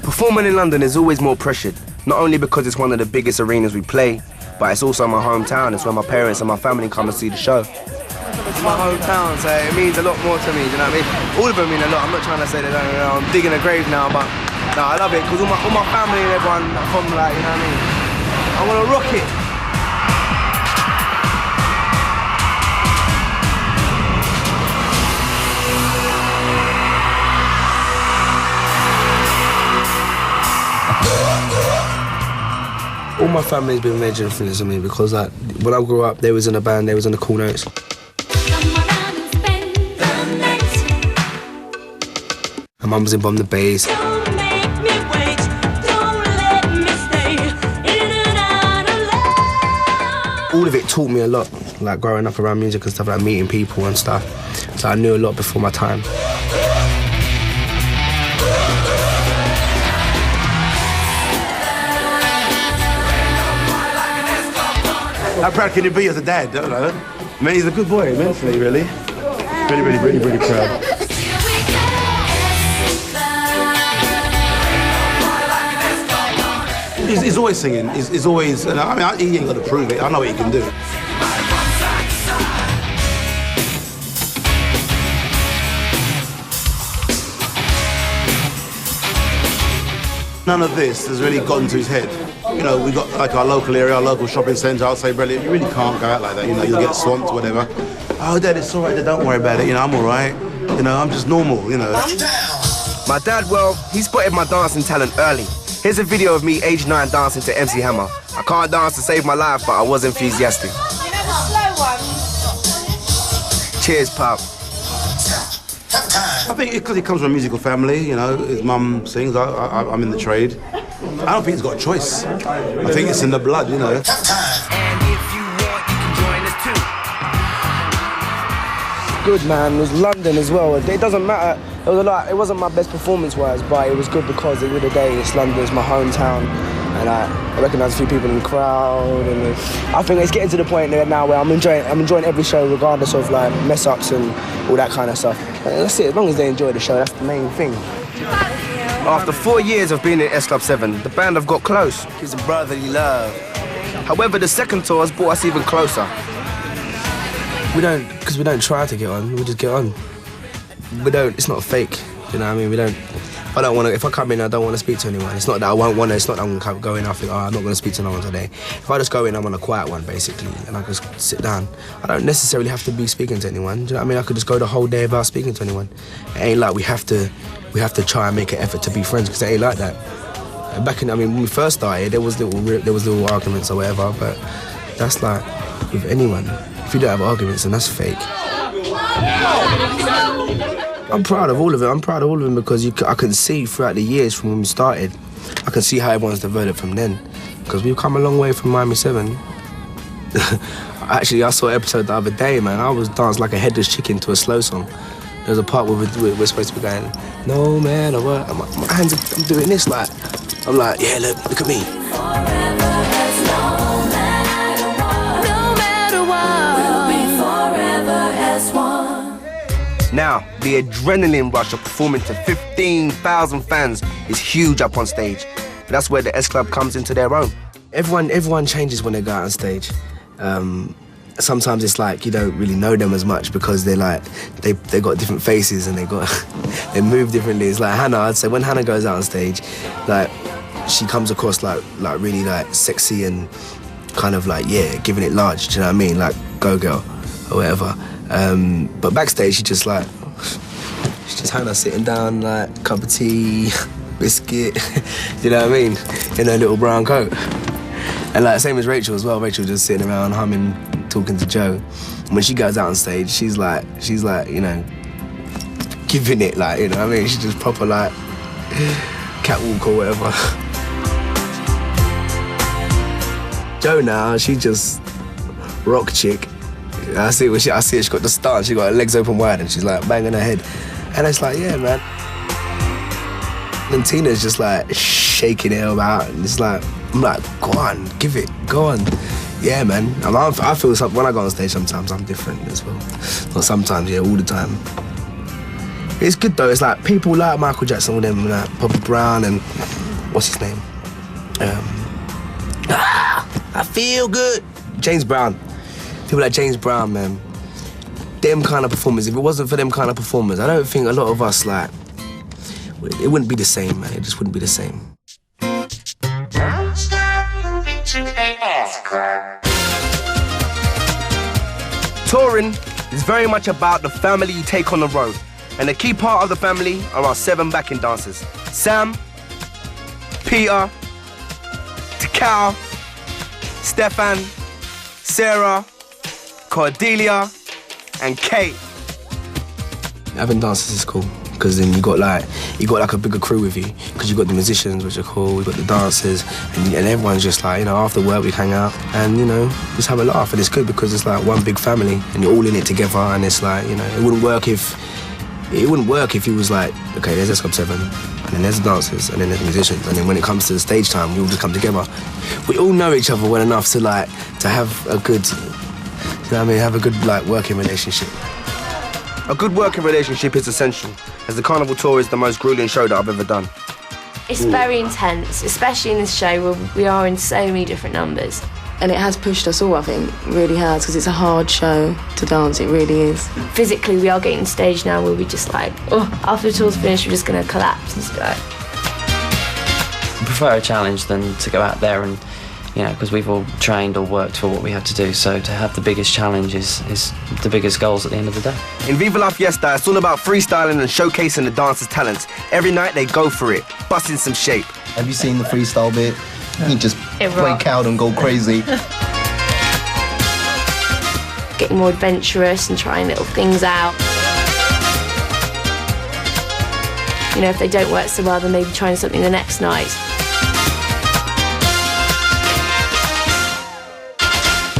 Performing in London is always more pressured, not only because it's one of the biggest arenas we play, but it's also my hometown. It's where my parents and my family come and see the show. It's my hometown, so it means a lot more to me, do you know what I mean? All of them mean a lot. I'm not trying to say that I'm digging a grave now, but no, I love it, because all my family and everyone from, like, you know what I mean? I want to rock it. All my family's been major influence on me because, like, when I grew up, they was in a band, they was on the Cool Notes. My mum was in Bomb the Bass. All of it taught me a lot, like growing up around music and stuff, like meeting people and stuff. So I knew a lot before my time. How proud can you be as a dad? Don't know. I mean, he's a good boy, immensely, really. Really proud. He's always singing. He's always. I mean, he ain't got to prove it. I know what he can do. None of this has really gotten to his head. You know, we got like our local area, our local shopping centre. I'll say, brilliant. You really can't go out like that. You know, you'll get swamped or whatever. Oh, Dad, it's all right. Don't worry about it. You know, I'm all right. You know, I'm just normal. You know. My dad, well, he spotted my dancing talent early. Here's a video of me, age 9, dancing to MC Hammer. I can't dance to save my life, but I was enthusiastic. You know the slow one? Cheers, Pop. I think because he comes from a musical family, you know, his mum sings, I'm in the trade. I don't think he's got a choice. I think it's in the blood, you know. And if you want, you can join us too. Good, man. It was London as well. It doesn't matter. It was a lot. It wasn't my best performance-wise, but it was good because at the end of the day, it's London, it's my hometown, and I recognise a few people in the crowd, and I think it's getting to the point there now where I'm enjoying every show, regardless of like mess-ups and all that kind of stuff. And that's it. As long as they enjoy the show, that's the main thing. After 4 years of being in S Club 7, the band have got close. It's a brotherly love. However, the second tour has brought us even closer. Because we don't try to get on, we just get on. It's not fake, you know what I mean? If I come in, I don't want to speak to anyone. It's not that I won't want to, it's not that I'm going to go in, I think, I'm not going to speak to no one today. If I just go in, I'm on a quiet one, basically, and I just sit down. I don't necessarily have to be speaking to anyone, do you know what I mean? I could just go the whole day without speaking to anyone. It ain't like we have to try and make an effort to be friends, because it ain't like that. When we first started, there was little arguments or whatever, but that's like with anyone. If you don't have arguments, then that's fake. I'm proud of all of it. I'm proud of all of them because I can see throughout the years from when we started, I can see how everyone's developed from then. Because we've come a long way from Miami 7. Actually, I saw an episode the other day, man. I was dancing like a headless chicken to a slow song. There's a part where we're supposed to be going, no matter what, my hands are, I'm doing this, like, I'm like, yeah, look at me. Now, the adrenaline rush of performing to 15,000 fans is huge up on stage. But that's where the S Club comes into their own. Everyone changes when they go out on stage. Sometimes it's like you don't really know them as much because they're like they got different faces and they move differently. It's like Hannah. I'd say when Hannah goes out on stage, like she comes across like really like sexy and kind of like giving it large. Do you know what I mean? Like go girl or whatever. But backstage, she's just Hannah sitting down, like cup of tea, biscuit. You know what I mean? In her little brown coat. And like same as Rachel as well. Rachel just sitting around humming, talking to Joe. And when she goes out on stage, she's like, you know, giving it, like, you know what I mean? She's just proper like catwalk or whatever. Joe now, she just rock chick. I see it, she got the start, she got her legs open wide and she's like banging her head. And it's like, yeah, man. And Tina's just like shaking it about and it's like, I'm like, go on, give it, go on. Yeah, man. I feel when I go on stage sometimes I'm different as well. Not sometimes, all the time. It's good though. It's like people like Michael Jackson, all them, like Bobby Brown and what's his name? I feel good. James Brown. People like James Brown, man. Them kind of performers. If it wasn't for them kind of performers, I don't think a lot of us, like, it wouldn't be the same, man. It just wouldn't be the same. Touring is very much about the family you take on the road. And the key part of the family are our 7 backing dancers. Sam, Peter, Takao, Stefan, Sarah, Cordelia, and Kate. Having dancers is cool, because then you got like a bigger crew with you, because you got the musicians, which are cool, we got the dancers, and everyone's just like, you know, after work we hang out and, you know, just have a laugh. And it's good because it's like one big family and you're all in it together, and it's like, you know, it wouldn't work if it was like, okay, there's S Club 7, and then there's the dancers, and then there's the musicians, and then when it comes to the stage time, we all just come together. We all know each other well enough to have a good, you know what I mean, have a good like working relationship. A good working relationship is essential, as the Carnival Tour is the most grueling show that I've ever done. It's very intense, especially in this show where we are in so many different numbers. And it has pushed us all, I think, it really has, because it's a hard show to dance, it really is. Physically, we are getting to the stage now where we're just like, oh, after the tour's finished, we're just going to collapse and just be like... I prefer a challenge than to go out there and, you know, because we've all trained or worked for what we have to do, so to have the biggest challenge is the biggest goals at the end of the day. In Viva La Fiesta, it's all about freestyling and showcasing the dancers' talents. Every night they go for it, busting some shape. Have you seen the freestyle bit? You just break out and go crazy. Getting more adventurous and trying little things out. You know, if they don't work so well, then maybe trying something the next night.